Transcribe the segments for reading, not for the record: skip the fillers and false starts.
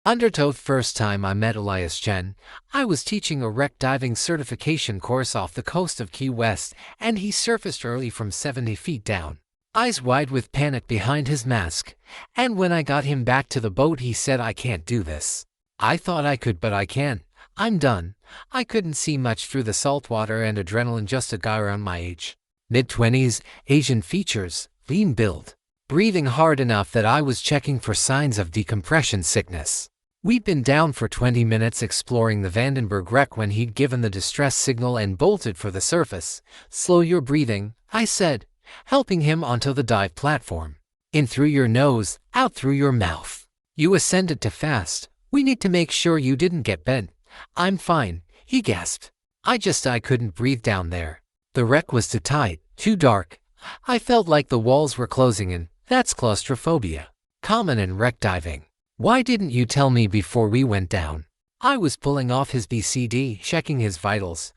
Undertow. First time I met Elias Chen, I was teaching a wreck diving certification course off the coast of Key West, and he surfaced early from 70 feet down, eyes wide with panic behind his mask, and when I got him back to the boat he said, "I can't do this." I thought I could, but I can't. I'm done. I couldn't see much through the salt water and adrenaline, just a guy around my age. Mid-20s, Asian features, lean build, breathing hard enough that I was checking for signs of decompression sickness. We'd been down for 20 minutes exploring the Vandenberg wreck when he'd given the distress signal and bolted for the surface. "Slow your breathing," I said, helping him onto the dive platform. "In through your nose, out through your mouth. You ascended too fast. We need to make sure you didn't get bent." "I'm fine," he gasped. I couldn't breathe down there. The wreck was too tight, too dark. I felt like the walls were closing in. That's claustrophobia, common in wreck diving. "Why didn't you tell me before we went down?" I was pulling off his BCD, checking his vitals,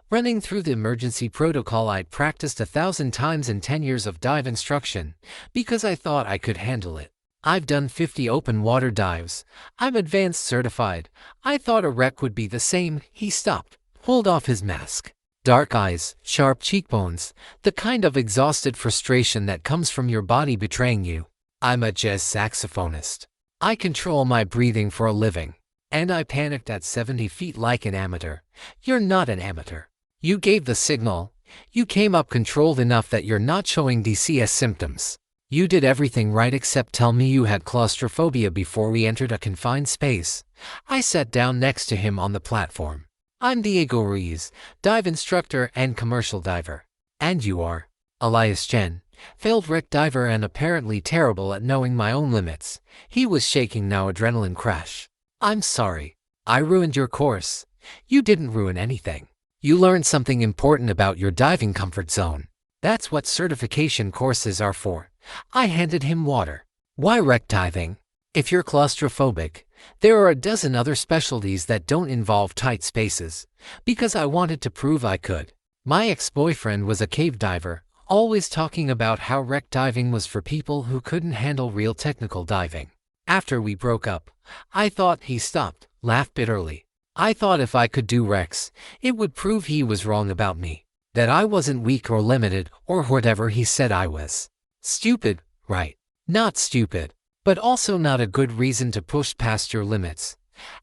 running through the emergency protocol I'd practiced 1,000 times in 10 years of dive instruction, because I thought I could handle it. I've done 50 open water dives. I'm advanced certified. I thought a wreck would be the same. He stopped, pulled off his mask. Dark eyes, sharp cheekbones, the kind of exhausted frustration that comes from your body betraying you. "I'm a jazz saxophonist. I control my breathing for a living." And I panicked at 70 feet like an amateur. "You're not an amateur. You gave the signal. You came up controlled enough that you're not showing DCS symptoms. You did everything right except tell me you had claustrophobia before we entered a confined space." I sat down next to him on the platform. "I'm Diego Ruiz, dive instructor and commercial diver." "And you are?" "Elias Chen, failed wreck diver and apparently terrible at knowing my own limits." He was shaking now, adrenaline crash. "I'm sorry. I ruined your course." "You didn't ruin anything. You learned something important about your diving comfort zone. That's what certification courses are for." I handed him water. "Why wreck diving? If you're claustrophobic, there are a dozen other specialties that don't involve tight spaces." Because I wanted to prove I could. My ex-boyfriend was a cave diver, always talking about how wreck diving was for people who couldn't handle real technical diving. After we broke up, I thought he stopped, laughed bitterly. I thought if I could do wrecks, it would prove he was wrong about me, that I wasn't weak or limited or whatever he said I was. Stupid, right? Not stupid, but also not a good reason to push past your limits.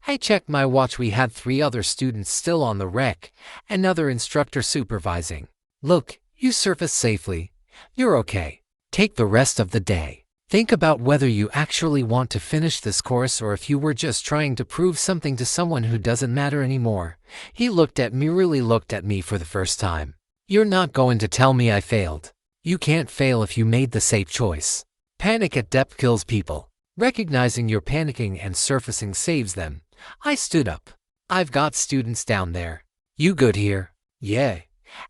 I checked my watch. We had 3 other students still on the wreck, another instructor supervising. "Look, you surfaced safely. You're okay. Take the rest of the day. Think about whether you actually want to finish this course or if you were just trying to prove something to someone who doesn't matter anymore." He looked at me, really looked at me for the first time. "You're not going to tell me I failed. You can't fail if you made the safe choice. Panic at depth kills people. Recognizing you're panicking and surfacing saves them." I stood up. "I've got students down there. You good here?" "Yeah."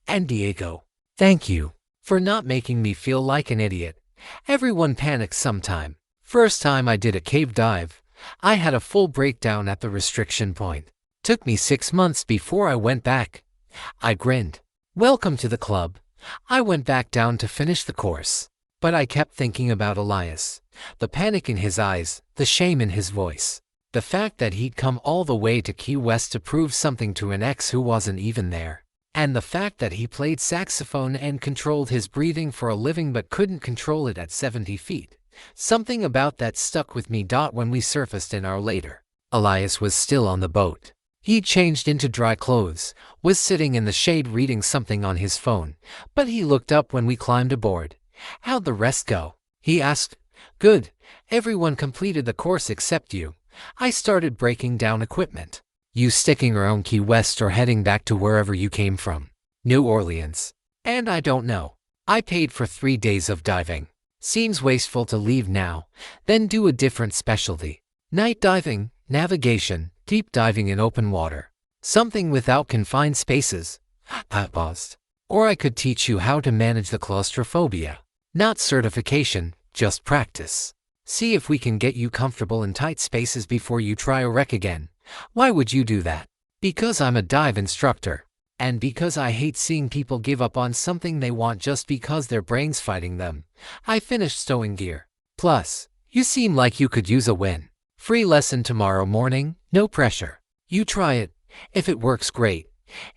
"And Diego, thank you for not making me feel like an idiot. Everyone panics sometime." First time I did a cave dive, I had a full breakdown at the restriction point. Took me 6 months before I went back. I grinned. "Welcome to the club." I went back down to finish the course. But I kept thinking about Elias. The panic in his eyes, the shame in his voice. The fact that he'd come all the way to Key West to prove something to an ex who wasn't even there. And the fact that he played saxophone and controlled his breathing for a living but couldn't control it at 70 feet. Something about that stuck with me. When we surfaced an hour later, Elias was still on the boat. He'd changed into dry clothes, was sitting in the shade reading something on his phone, but he looked up when we climbed aboard. "How'd the rest go?" he asked. "Good. Everyone completed the course except you." I started breaking down equipment. "You sticking around Key West or heading back to wherever you came from?" "New Orleans." "And I don't know. I paid for 3 days of diving. Seems wasteful to leave now, then do a different specialty. Night diving, navigation, deep diving in open water. Something without confined spaces." I paused. "Or I could teach you how to manage the claustrophobia. Not certification, just practice. See if we can get you comfortable in tight spaces before you try a wreck again." "Why would you do that?" "Because I'm a dive instructor. And because I hate seeing people give up on something they want just because their brain's fighting them." I finished stowing gear. "Plus, you seem like you could use a win." Free lesson tomorrow morning, no pressure. You try it. If it works, great.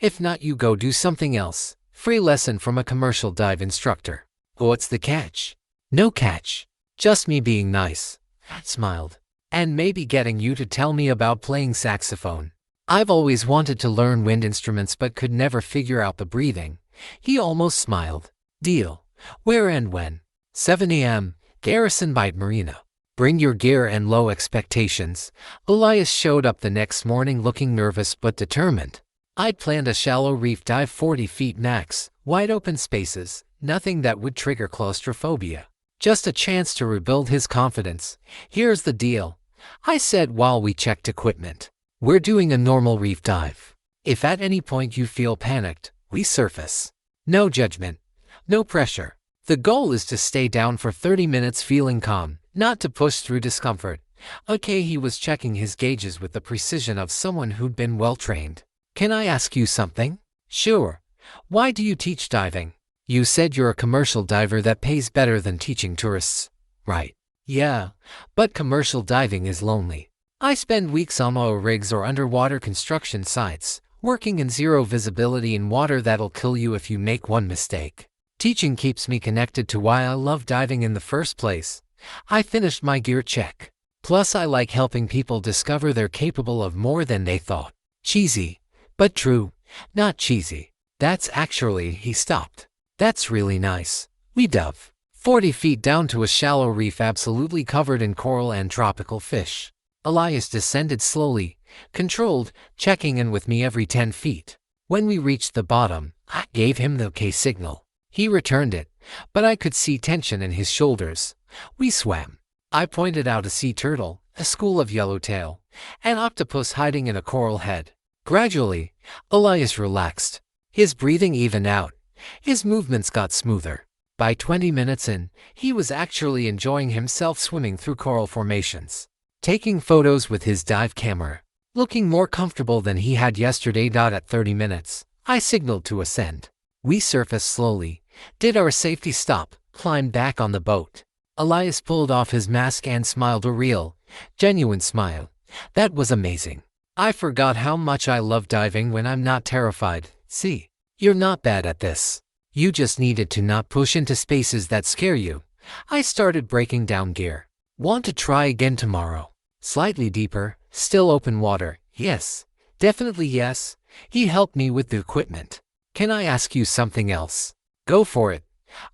If not, you go do something else. Free lesson from a commercial dive instructor. What's the catch? No catch. Just me being nice. I smiled. And maybe getting you to tell me about playing saxophone. I've always wanted to learn wind instruments but could never figure out the breathing. He almost smiled. Deal. Where and when? 7 a.m. Garrison Bight Marina. Bring your gear and low expectations. Elias showed up the next morning looking nervous but determined. I'd planned a shallow reef dive 40 feet max, wide open spaces, nothing that would trigger claustrophobia. Just a chance to rebuild his confidence. Here's the deal, I said while we checked equipment. We're doing a normal reef dive. If at any point you feel panicked, we surface. No judgment. No pressure. The goal is to stay down for 30 minutes feeling calm, not to push through discomfort. Okay, he was checking his gauges with the precision of someone who'd been well trained. Can I ask you something? Sure. Why do you teach diving? You said you're a commercial diver that pays better than teaching tourists. Right. Yeah, but commercial diving is lonely. I spend weeks on oil rigs or underwater construction sites, working in zero visibility in water that'll kill you if you make one mistake. Teaching keeps me connected to why I love diving in the first place. I finished my gear check. Plus, I like helping people discover they're capable of more than they thought. Cheesy, but true. Not cheesy. That's actually, he stopped. That's really nice. We dove 40 feet down to a shallow reef absolutely covered in coral and tropical fish. Elias descended slowly, controlled, checking in with me every 10 feet. When we reached the bottom, I gave him the OK signal. He returned it, but I could see tension in his shoulders. We swam. I pointed out a sea turtle, a school of yellowtail, an octopus hiding in a coral head. Gradually, Elias relaxed. His breathing evened out. His movements got smoother. By 20 minutes in, he was actually enjoying himself swimming through coral formations, taking photos with his dive camera, looking more comfortable than he had yesterday. At 30 minutes, I signaled to ascend. We surfaced slowly, did our safety stop, climbed back on the boat. Elias pulled off his mask and smiled a real, genuine smile. That was amazing. I forgot how much I love diving when I'm not terrified. See, you're not bad at this. You just needed to not push into spaces that scare you. I started breaking down gear. Want to try again tomorrow? Slightly deeper, still open water. Yes, definitely yes. He helped me with the equipment. Can I ask you something else? Go for it.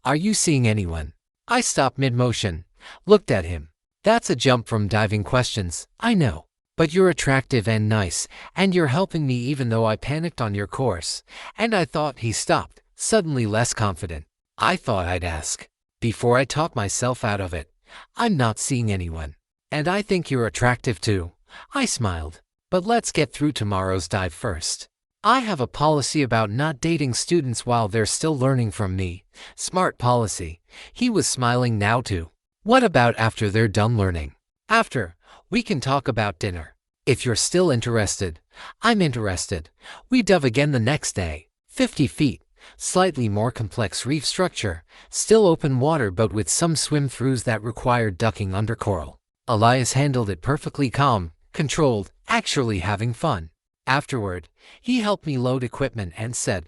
Are you seeing anyone? I stopped mid-motion, looked at him. That's a jump from diving questions, I know. But you're attractive and nice, and you're helping me even though I panicked on your course. And I thought. He stopped, suddenly less confident. I thought I'd ask. Before I talk myself out of it. I'm not seeing anyone. And I think you're attractive too. I smiled. But let's get through tomorrow's dive first. I have a policy about not dating students while they're still learning from me. Smart policy. He was smiling now too. What about after they're done learning? After, we can talk about dinner. If you're still interested, I'm interested. We dove again the next day. 50 feet, slightly more complex reef structure, still open water but with some swim-throughs that required ducking under coral. Elias handled it perfectly calm, controlled, actually having fun. Afterward, he helped me load equipment and said,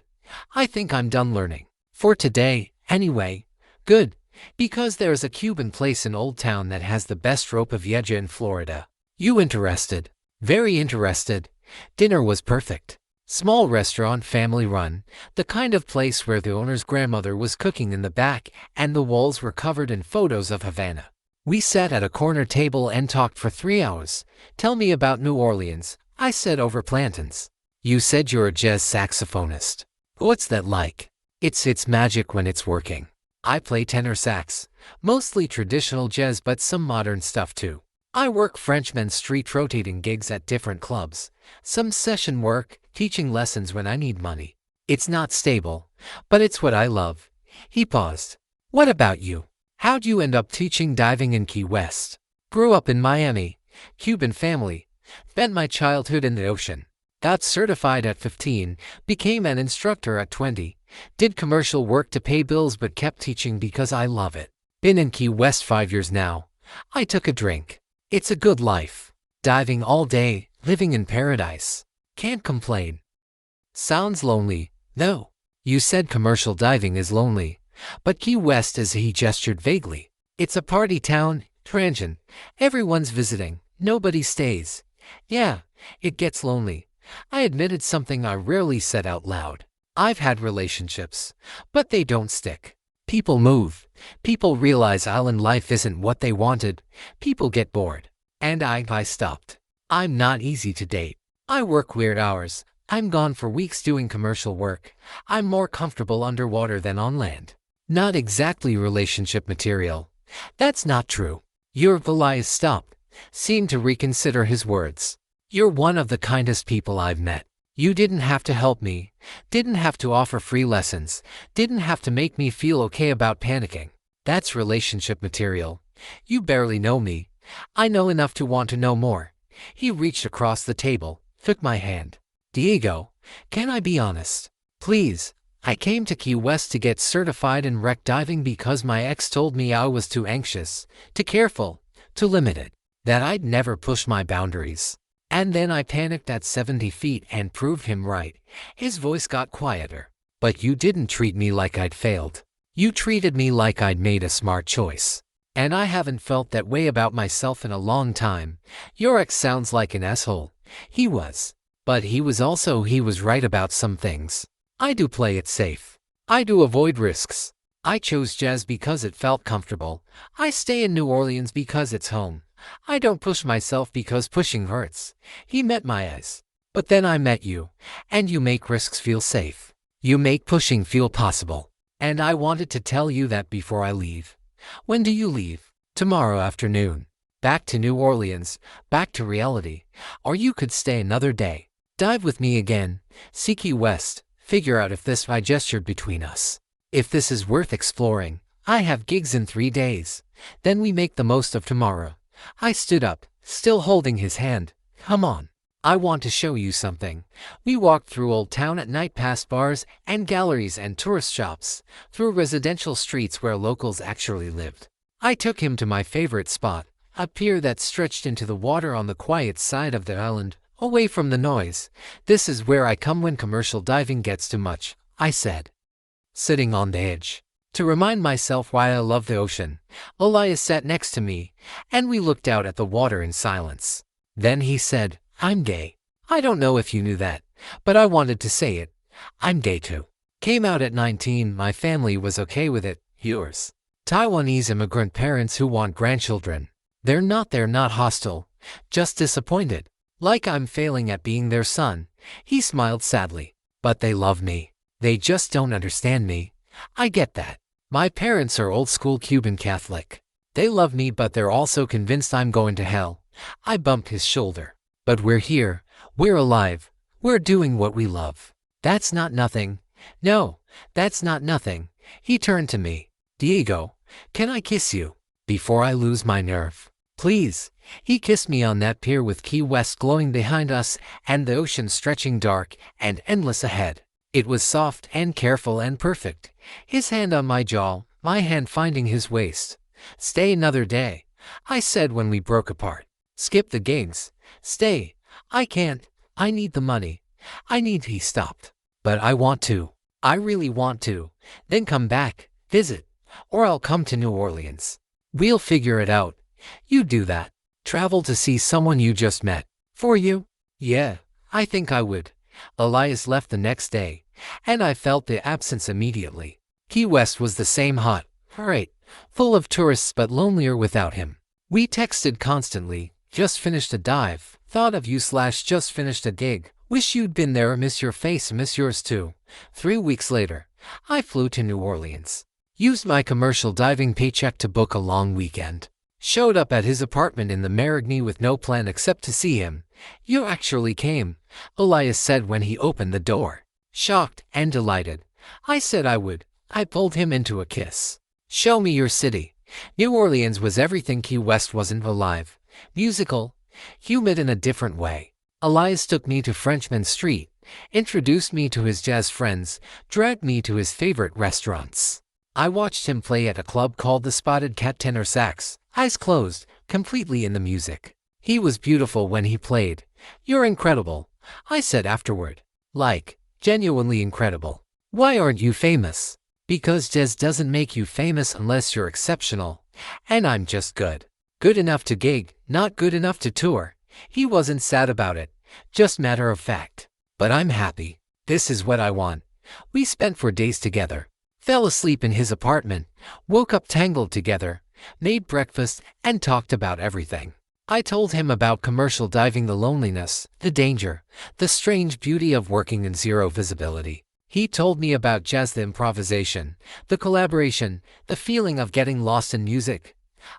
I think I'm done learning. For today, anyway. Good, because there's a Cuban place in Old Town that has the best rope of vieja in Florida. You interested? Very interested. Dinner was perfect. Small restaurant, family run, the kind of place where the owner's grandmother was cooking in the back and the walls were covered in photos of Havana. We sat at a corner table and talked for 3 hours. Tell me about New Orleans, I said over plantains. You said you're a jazz saxophonist. What's that like? It's magic when it's working. I play tenor sax, mostly traditional jazz but some modern stuff too. I work Frenchman street rotating gigs at different clubs, some session work, teaching lessons when I need money. It's not stable, but it's what I love. He paused. What about you? How'd you end up teaching diving in Key West? Grew up in Miami, Cuban family, spent my childhood in the ocean. Got certified at 15, became an instructor at 20, did commercial work to pay bills but kept teaching because I love it. Been in Key West 5 years now. I took a drink. It's a good life. Diving all day, living in paradise. Can't complain. Sounds lonely, though. You said commercial diving is lonely. But Key West is, he gestured vaguely. It's a party town, transient. Everyone's visiting. Nobody stays. Yeah, it gets lonely. I admitted something I rarely said out loud. I've had relationships, but they don't stick. People move. People realize island life isn't what they wanted. People get bored. And I stopped. I'm not easy to date. I work weird hours. I'm gone for weeks doing commercial work. I'm more comfortable underwater than on land. Not exactly relationship material. That's not true. Elias stopped, seemed to reconsider his words. You're one of the kindest people I've met. You didn't have to help me, didn't have to offer free lessons, didn't have to make me feel okay about panicking. That's relationship material. You barely know me. I know enough to want to know more. He reached across the table, took my hand. Diego, can I be honest? Please. I came to Key West to get certified in wreck diving because my ex told me I was too anxious, too careful, too limited, that I'd never push my boundaries. And then I panicked at 70 feet and proved him right. His voice got quieter. But you didn't treat me like I'd failed. You treated me like I'd made a smart choice. And I haven't felt that way about myself in a long time. Your ex sounds like an asshole. He was. But he was right about some things. I do play it safe. I do avoid risks. I chose jazz because it felt comfortable. I stay in New Orleans because it's home. I don't push myself because pushing hurts. He met my eyes. But then I met you. And you make risks feel safe. You make pushing feel possible. And I wanted to tell you that before I leave. When do you leave? Tomorrow afternoon. Back to New Orleans. Back to reality. Or you could stay another day. Dive with me again. See Key West. Figure out if this I gestured between us. If this is worth exploring. I have gigs in 3 days. Then we make the most of tomorrow. I stood up, still holding his hand. Come on. I want to show you something. We walked through Old Town at night past bars and galleries and tourist shops, through residential streets where locals actually lived. I took him to my favorite spot, a pier that stretched into the water on the quiet side of the island, away from the noise. This is where I come when commercial diving gets too much, I said. Sitting on the edge. To remind myself why I love the ocean, Elias sat next to me, and we looked out at the water in silence. Then he said, I'm gay. I don't know if you knew that, but I wanted to say it. I'm gay too. Came out at 19, my family was okay with it. Yours. Taiwanese-Immigrant parents who want grandchildren. They're not hostile, just disappointed. Like I'm failing at being their son. He smiled sadly. But they love me. They just don't understand me. I get that. My parents are old-school Cuban Catholic. They love me but they're also convinced I'm going to hell. I bumped his shoulder. But we're here. We're alive. We're doing what we love. That's not nothing. No, that's not nothing. He turned to me. Diego, can I kiss you? Before I lose my nerve. Please. He kissed me on that pier with Key West glowing behind us and the ocean stretching dark and endless ahead. It was soft and careful and perfect. His hand on my jaw, my hand finding his waist. Stay another day, I said when we broke apart. Skip the gigs. Stay. I can't. I need the money. He stopped. But I want to. I really want to. Then come back, visit. Or I'll come to New Orleans. We'll figure it out. You do that. Travel to see someone you just met. For you? Yeah, I think I would. Elias left the next day, and I felt the absence immediately. Key West was the same hot, right, full of tourists but lonelier without him. We texted constantly, just finished a dive, thought of you / just finished a gig, wish you'd been there, miss your face, miss yours too. 3 weeks later, I flew to New Orleans. Used my commercial diving paycheck to book a long weekend. Showed up at his apartment in the Marigny with no plan except to see him. You actually came, Elias said when he opened the door. Shocked and delighted. I said I would. I pulled him into a kiss. Show me your city. New Orleans was everything Key West wasn't. Alive, musical, humid in a different way. Elias took me to Frenchman Street, introduced me to his jazz friends, dragged me to his favorite restaurants. I watched him play at a club called the Spotted Cat tenor sax, eyes closed, completely in the music. He was beautiful when he played. You're incredible, I said afterward. Like, genuinely incredible. Why aren't you famous? Because jazz doesn't make you famous unless you're exceptional. And I'm just good. Good enough to gig, not good enough to tour. He wasn't sad about it, just matter of fact. But I'm happy. This is what I want. We spent 4 days together. Fell asleep in his apartment, woke up tangled together, made breakfast, and talked about everything. I told him about commercial diving, the loneliness, the danger, the strange beauty of working in zero visibility. He told me about jazz, the improvisation, the collaboration, the feeling of getting lost in music.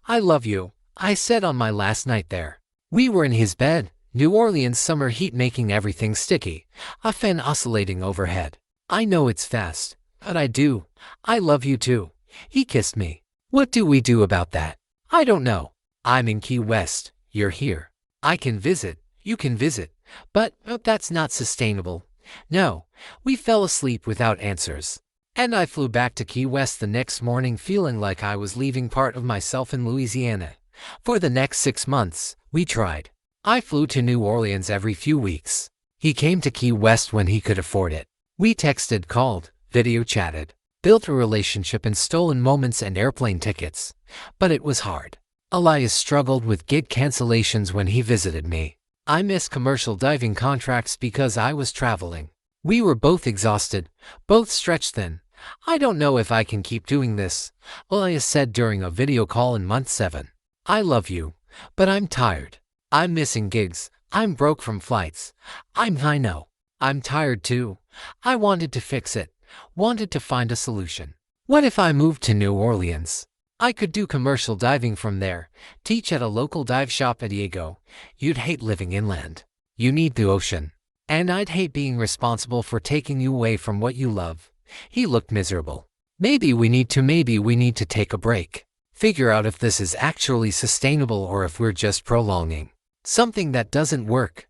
I love you, I said on my last night there. We were in his bed, New Orleans summer heat making everything sticky, a fan oscillating overhead. I know it's fast, but I do. I love you too. He kissed me. What do we do about that? I don't know. I'm in Key West, you're here. I can visit, you can visit, but that's not sustainable. No, we fell asleep without answers. And I flew back to Key West the next morning feeling like I was leaving part of myself in Louisiana. For the next 6 months, we tried. I flew to New Orleans every few weeks. He came to Key West when he could afford it. We texted, called, video chatted, built a relationship in stolen moments and airplane tickets. But it was hard. Elias struggled with gig cancellations when he visited me. I missed commercial diving contracts because I was traveling. We were both exhausted, both stretched thin. I don't know if I can keep doing this, Elias said during a video call in month 7. I love you, but I'm tired. I'm missing gigs. I'm broke from flights. I know. I'm tired too. I wanted to fix it. Wanted to find a solution. What if I moved to New Orleans? I could do commercial diving from there, teach at a local dive shop at Diego. You'd hate living inland. You need the ocean. And I'd hate being responsible for taking you away from what you love. He looked miserable. Maybe we need to take a break. Figure out if this is actually sustainable or if we're just prolonging something that doesn't work.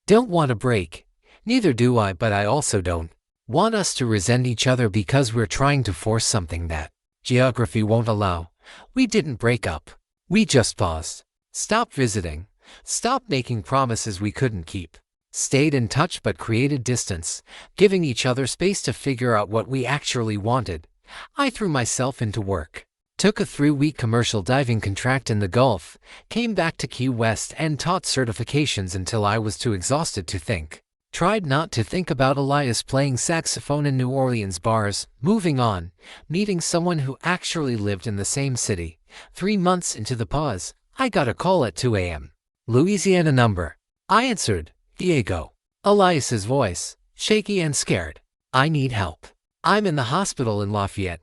Don't want a break. Neither do I, but I also don't want us to resent each other because we're trying to force something that geography won't allow. We didn't break up. We just paused. Stopped visiting. Stopped making promises we couldn't keep. Stayed in touch but created distance, giving each other space to figure out what we actually wanted. I threw myself into work. Took a 3-week commercial diving contract in the Gulf, came back to Key West and taught certifications until I was too exhausted to think. Tried not to think about Elias playing saxophone in New Orleans bars, moving on, meeting someone who actually lived in the same city. 3 months into the pause, I got a call at 2 a.m. Louisiana number. I answered, Diego. Elias's voice, shaky and scared. I need help. I'm in the hospital in Lafayette.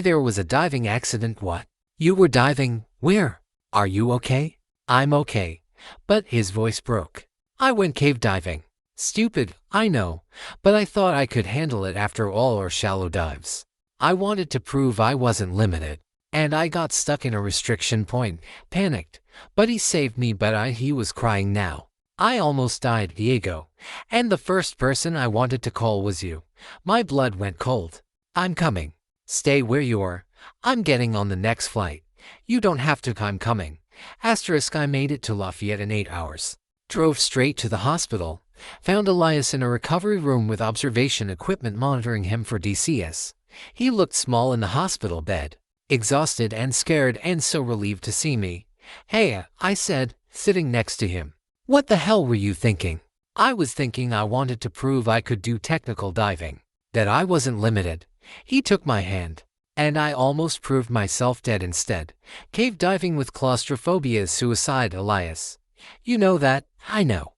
There was a diving accident. What? You were diving? Where? Are you okay? I'm okay. But his voice broke. I went cave diving. Stupid, I know, but I thought I could handle it after all our shallow dives. I wanted to prove I wasn't limited. And I got stuck in a restriction point, panicked. But he saved me, he was crying now. I almost died, Diego. And the first person I wanted to call was you. My blood went cold. I'm coming. Stay where you are. I'm getting on the next flight. You don't have to. I'm coming. I made it to Lafayette in 8 hours. Drove straight to the hospital. Found Elias in a recovery room with observation equipment monitoring him for DCS. He looked small in the hospital bed, exhausted and scared and so relieved to see me. Hey, I said, sitting next to him. What the hell were you thinking? I was thinking I wanted to prove I could do technical diving, that I wasn't limited. He took my hand, and I almost proved myself dead instead. Cave diving with claustrophobia is suicide, Elias. You know that? I know.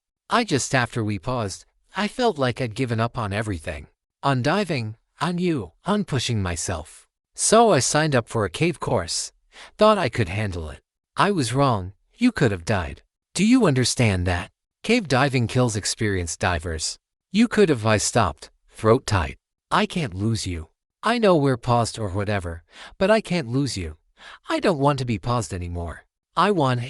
Just after we paused, I felt like I'd given up on everything. On diving, on you, on pushing myself. So I signed up for a cave course. Thought I could handle it. I was wrong. You could have died. Do you understand that? Cave diving kills experienced divers. You could have. I stopped, throat tight. I can't lose you. I know we're paused or whatever, but I can't lose you. I don't want to be paused anymore.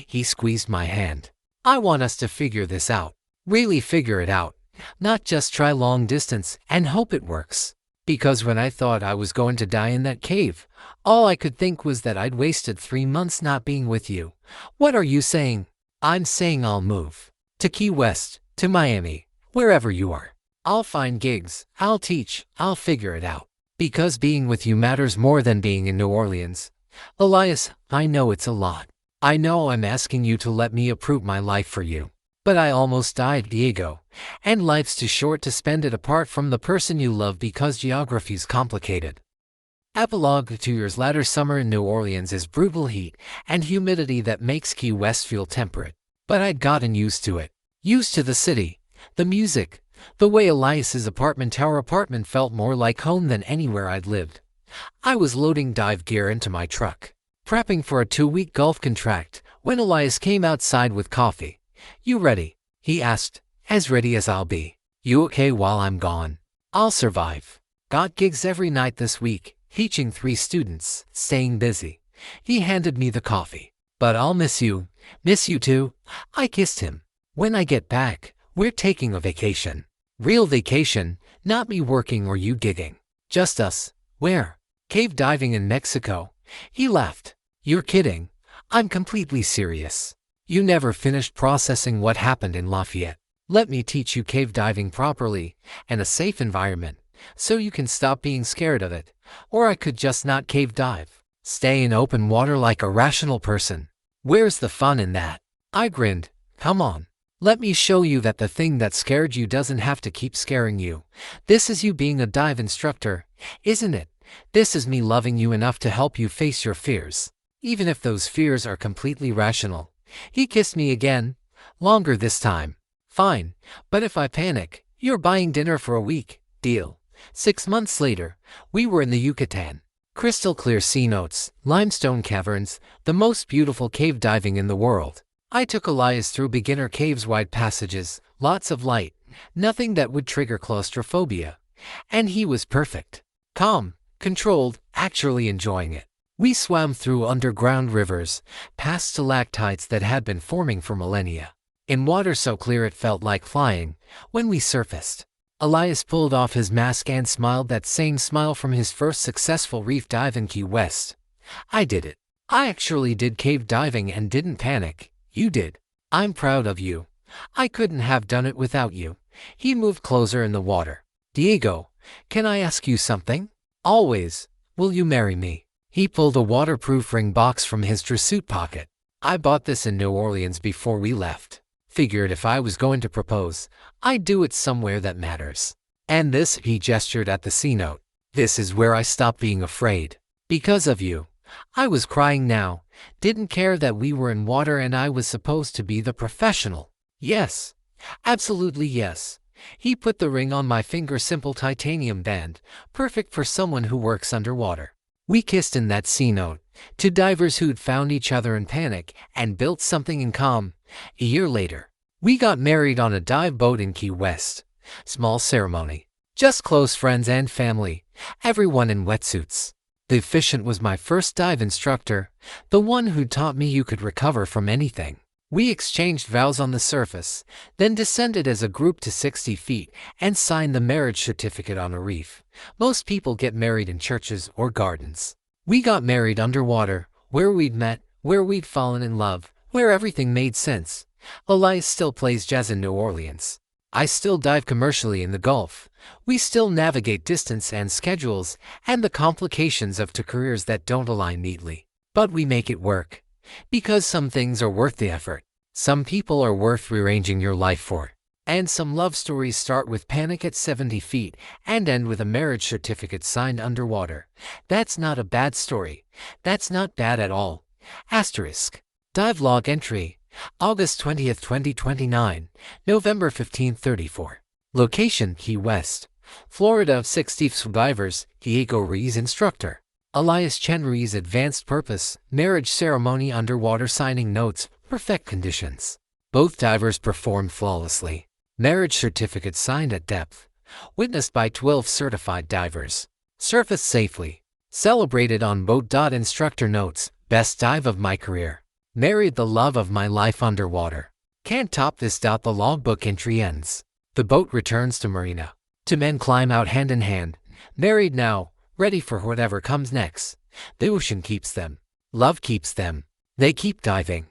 He squeezed my hand. I want us to figure this out. Really figure it out. Not just try long distance and hope it works. Because when I thought I was going to die in that cave, all I could think was that I'd wasted 3 months not being with you. What are you saying? I'm saying I'll move. To Key West, to Miami, wherever you are. I'll find gigs, I'll teach, I'll figure it out. Because being with you matters more than being in New Orleans. Elias, I know it's a lot. I know I'm asking you to let me uproot my life for you. But I almost died, Diego. And life's too short to spend it apart from the person you love because geography's complicated. Epilogue: 2 years later, summer in New Orleans is brutal heat and humidity that makes Key West feel temperate. But I'd gotten used to it. Used to the city, the music, the way Elias's our apartment felt more like home than anywhere I'd lived. I was loading dive gear into my truck, prepping for a 2-week golf contract, when Elias came outside with coffee. "You ready?" he asked. "As ready as I'll be." "You okay while I'm gone?" "I'll survive. Got gigs every night this week, teaching 3 students, staying busy." He handed me the coffee. "But I'll miss you too." I kissed him. "When I get back, we're taking a vacation. Real vacation, not me working or you gigging. Just us." "Where?" "Cave diving in Mexico." He laughed. "You're kidding." "I'm completely serious." "You never finished processing what happened in Lafayette. Let me teach you cave diving properly, and a safe environment, so you can stop being scared of it. Or I could just not cave dive. Stay in open water like a rational person. Where's the fun in that?" I grinned. "Come on. Let me show you that the thing that scared you doesn't have to keep scaring you. This is you being a dive instructor, isn't it? This is me loving you enough to help you face your fears, even if those fears are completely rational." He kissed me again, longer this time. "Fine, but if I panic, you're buying dinner for a week. Deal." 6 months later, we were in the Yucatan. Crystal clear cenotes, limestone caverns, the most beautiful cave diving in the world. I took Elias through beginner caves, wide passages, lots of light, nothing that would trigger claustrophobia. And he was perfect. Calm, controlled, actually enjoying it. We swam through underground rivers, past stalactites that had been forming for millennia. In water so clear it felt like flying. When we surfaced, Elias pulled off his mask and smiled, that same smile from his first successful reef dive in Key West. "I did it. I actually did cave diving and didn't panic. You did. I'm proud of you. I couldn't have done it without you." He moved closer in the water. "Diego, can I ask you something?" "Always. Will you marry me?" He pulled a waterproof ring box from his dress pocket. "I bought this in New Orleans before we left. Figured if I was going to propose, I'd do it somewhere that matters. And this," he gestured at the Cenote, "this is where I stopped being afraid. Because of you." I was crying now. Didn't care that we were in water and I was supposed to be the professional. "Yes. Absolutely yes." He put the ring on my finger, simple titanium band, perfect for someone who works underwater. We kissed in that Cenote, 2 divers who'd found each other in panic and built something in calm. A year later, we got married on a dive boat in Key West. Small ceremony. Just close friends and family, everyone in wetsuits. The officiant was my first dive instructor, the one who taught me you could recover from anything. We exchanged vows on the surface, then descended as a group to 60 feet and signed the marriage certificate on a reef. Most people get married in churches or gardens. We got married underwater, where we'd met, where we'd fallen in love, where everything made sense. Elias still plays jazz in New Orleans. I still dive commercially in the Gulf. We still navigate distance and schedules and the complications of 2 careers that don't align neatly. But we make it work. Because some things are worth the effort. Some people are worth rearranging your life for. And some love stories start with panic at 70 feet and end with a marriage certificate signed underwater. That's not a bad story. That's not bad at all. Asterisk. Dive log entry. August 20th, 2029, November 15th, 34. Location: Key West, Florida. 60 divers, Diego Ruiz instructor. Elias Chen. Ruiz advanced purpose, marriage ceremony, underwater signing notes, perfect conditions. Both divers performed flawlessly. Marriage certificate signed at depth. Witnessed by 12 certified divers. Surfaced safely. Celebrated on boat. Instructor notes, best dive of my career. Married the love of my life underwater. Can't top this. The logbook entry ends. The boat returns to marina. 2 men climb out hand in hand. Married now, ready for whatever comes next. The ocean keeps them. Love keeps them. They keep diving.